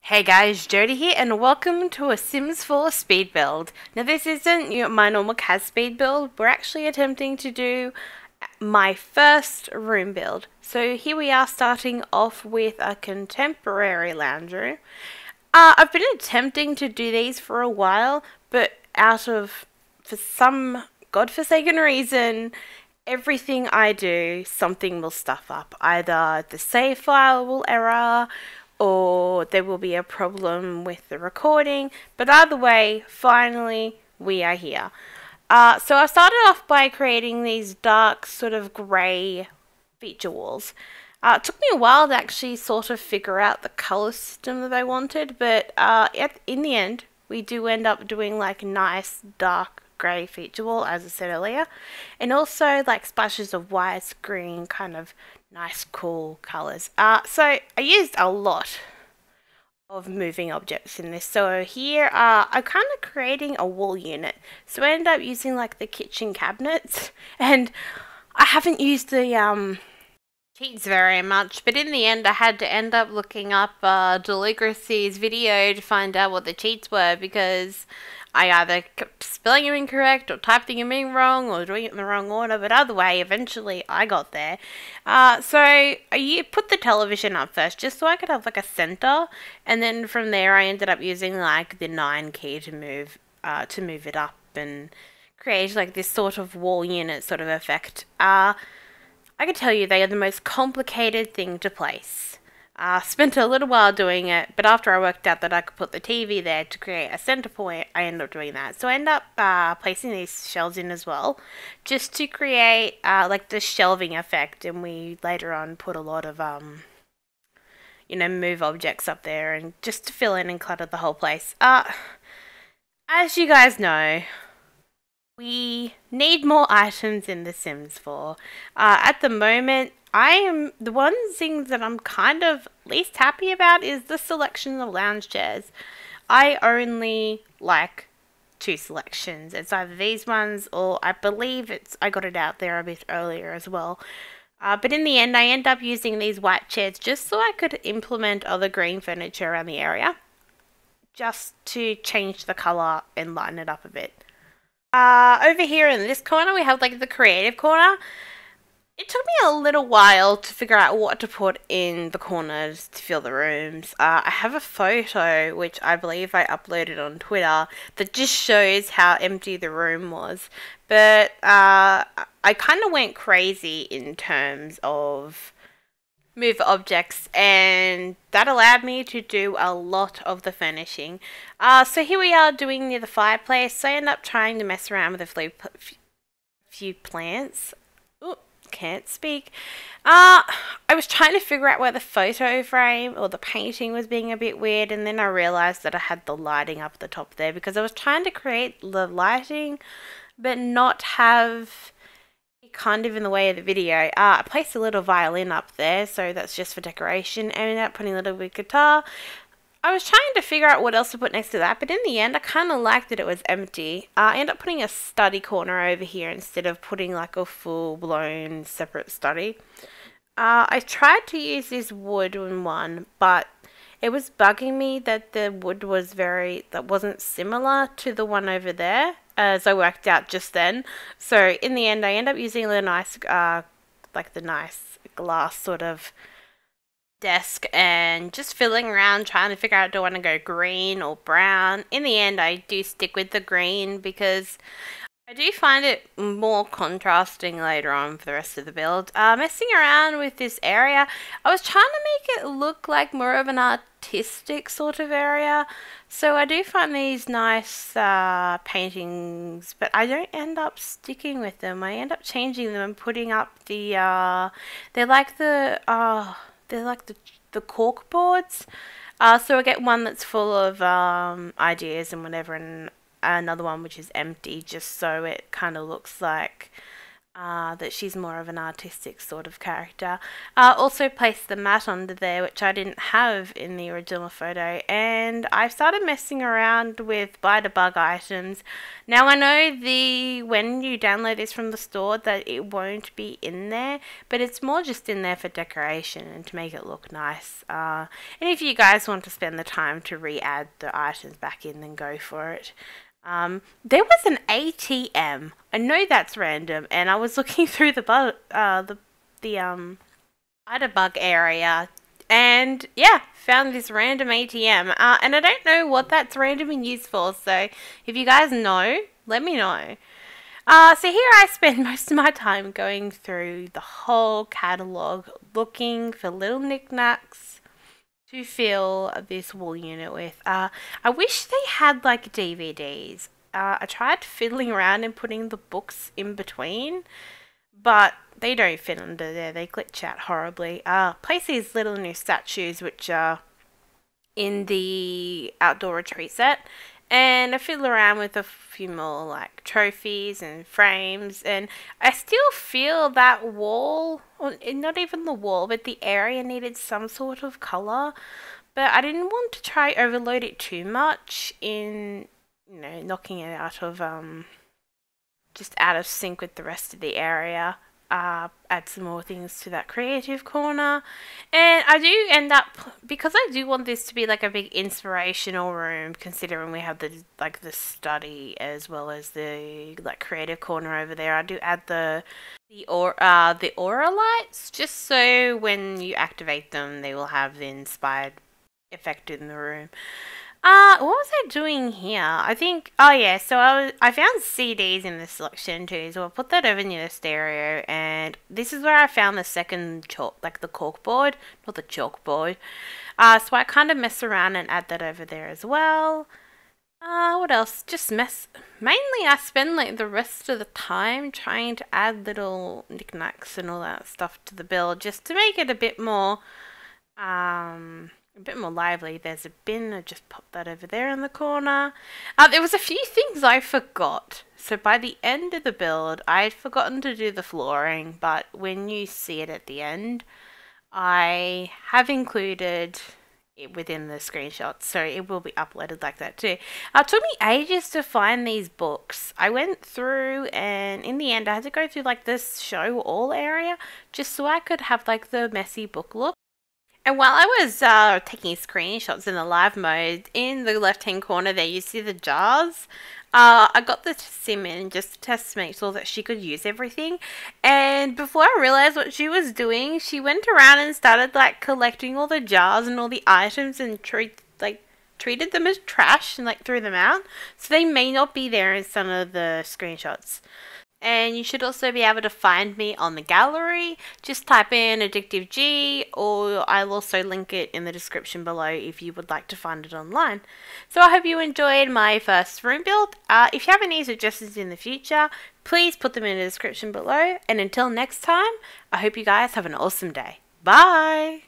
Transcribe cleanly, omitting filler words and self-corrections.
Hey guys, Jody here and welcome to a Sims 4 speed build. Now this isn't my normal CAS speed build, we're actually attempting to do my first room build. So here we are starting off with a contemporary lounge room. I've been attempting to do these for a while, but for some godforsaken reason, everything I do, something will stuff up. Either the save file will error, or there will be a problem with the recording, but either way, finally we are here. So I started off by creating these dark sort of grey feature walls. It took me a while to actually sort of figure out the colour system that I wanted, but in the end we do end up doing like nice dark grey feature wall, as I said earlier, and also like splashes of white, green, kind of nice cool colours. So I used a lot of moving objects in this. So here I'm kind of creating a wall unit. So I ended up using like the kitchen cabinets, and I haven't used the cheats very much, but in the end I had to end up looking up YOUcraft's video to find out what the cheats were, because I either kept spelling them incorrect or typing them in wrong or doing it in the wrong order, but either way, eventually I got there. So you put the television up first, just so I could have like a center, and then from there I ended up using like the 9 key to move it up and create like this sort of wall unit sort of effect. I can tell you they are the most complicated thing to place. Spent a little while doing it, but after I worked out that I could put the TV there to create a center point, I ended up doing that. So I ended up placing these shelves in as well, just to create like the shelving effect, and we later on put a lot of move objects up there, and just to fill in and clutter the whole place. As you guys know, we need more items in The Sims 4. At the moment, the one thing that I'm kind of least happy about is the selection of lounge chairs. I only like 2 selections. It's either these ones, or I believe I got it out there a bit earlier as well. But in the end, I end up using these white chairs just so I could implement other green furniture around the area, just to change the colour and lighten it up a bit. Over here in this corner, we have like the creative corner. It took me a little while to figure out what to put in the corners to fill the rooms. I have a photo, which I believe I uploaded on Twitter, that just shows how empty the room was. But I kind of went crazy in terms of move objects, and that allowed me to do a lot of the furnishing. So here we are doing near the fireplace. So I end up trying to mess around with a few plants. Ooh, can't speak. I was trying to figure out where the photo frame or the painting was being a bit weird, and then I realized that I had the lighting up the top there, because I was trying to create the lighting but not have kind of in the way of the video. I placed a little violin up there, so that's just for decoration, and ended up putting a little bit guitar. I was trying to figure out what else to put next to that, but in the end I kind of liked that it was empty. I ended up putting a study corner over here instead of putting like a full-blown separate study. I tried to use this wooden one, but it was bugging me that the wood was that wasn't similar to the one over there, as I worked out just then. So in the end, I end up using the nice, like the nice glass sort of desk, and just fiddling around trying to figure out, do I want to go green or brown. In the end, I do stick with the green because I do find it more contrasting later on for the rest of the build. Messing around with this area, I was trying to make it look like more of an artistic sort of area. So I do find these nice paintings, but I don't end up sticking with them. I end up changing them and putting up the they're like the cork boards. So I get one that's full of ideas and whatever, and another one which is empty, just so it kind of looks like that she's more of an artistic sort of character. Also placed the mat under there, which I didn't have in the original photo, and I started messing around with bite-a-bug items. Now I know when you download this from the store that it won't be in there, but it's more just in there for decoration and to make it look nice. And if you guys want to spend the time to re-add the items back in, then go for it. There was an ATM. I know that's random, and I was looking through the bug area, and yeah, found this random ATM. And I don't know what that's random and used for. So if you guys know, let me know. So here I spend most of my time going through the whole catalog, looking for little knickknacks to fill this wall unit with. I wish they had like DVDs. I tried fiddling around and putting the books in between, but they don't fit under there. They glitch out horribly. Place these little new statues, which are in the outdoor retreat set, and I fiddle around with a few more like trophies and frames, and I still feel that wall, or not even the wall, but the area needed some sort of colour, but I didn't want to try overload it too much in, knocking it out of, just out of sync with the rest of the area. Add some more things to that creative corner, and I do end up, because I do want this to be like a big inspirational room, considering we have the study as well as the creative corner over there. I do add the aura lights, just so when you activate them they will have the inspired effect in the room. What was I doing here? I think, oh yeah, so I found CDs in the selection too, so I'll put that over near the stereo, and this is where I found the second chalk, the corkboard, not the chalkboard. So I kind of mess around and add that over there as well. What else? Mainly I spend the rest of the time trying to add little knickknacks and all that stuff to the build, just to make it a bit more lively. There's a bin, I just popped that over there in the corner. There was a few things I forgot. So by the end of the build, I had forgotten to do the flooring, but when you see it at the end, I have included it within the screenshots, so it will be uploaded like that too. It took me ages to find these books. I went through, and in the end I had to go through this show all area just so I could have the messy book look. And while I was taking screenshots in the live mode, in the left hand corner there you see the jars. I got the sim in just to test to make sure that she could use everything, and before I realized what she was doing, she went around and started collecting all the jars and all the items and treated them as trash and threw them out. So they may not be there in some of the screenshots. And you should also be able to find me on the gallery. Just type in AddictiveG, or I'll also link it in the description below if you would like to find it online. So I hope you enjoyed my first room build. If you have any suggestions in the future, please put them in the description below. And until next time, I hope you guys have an awesome day. Bye!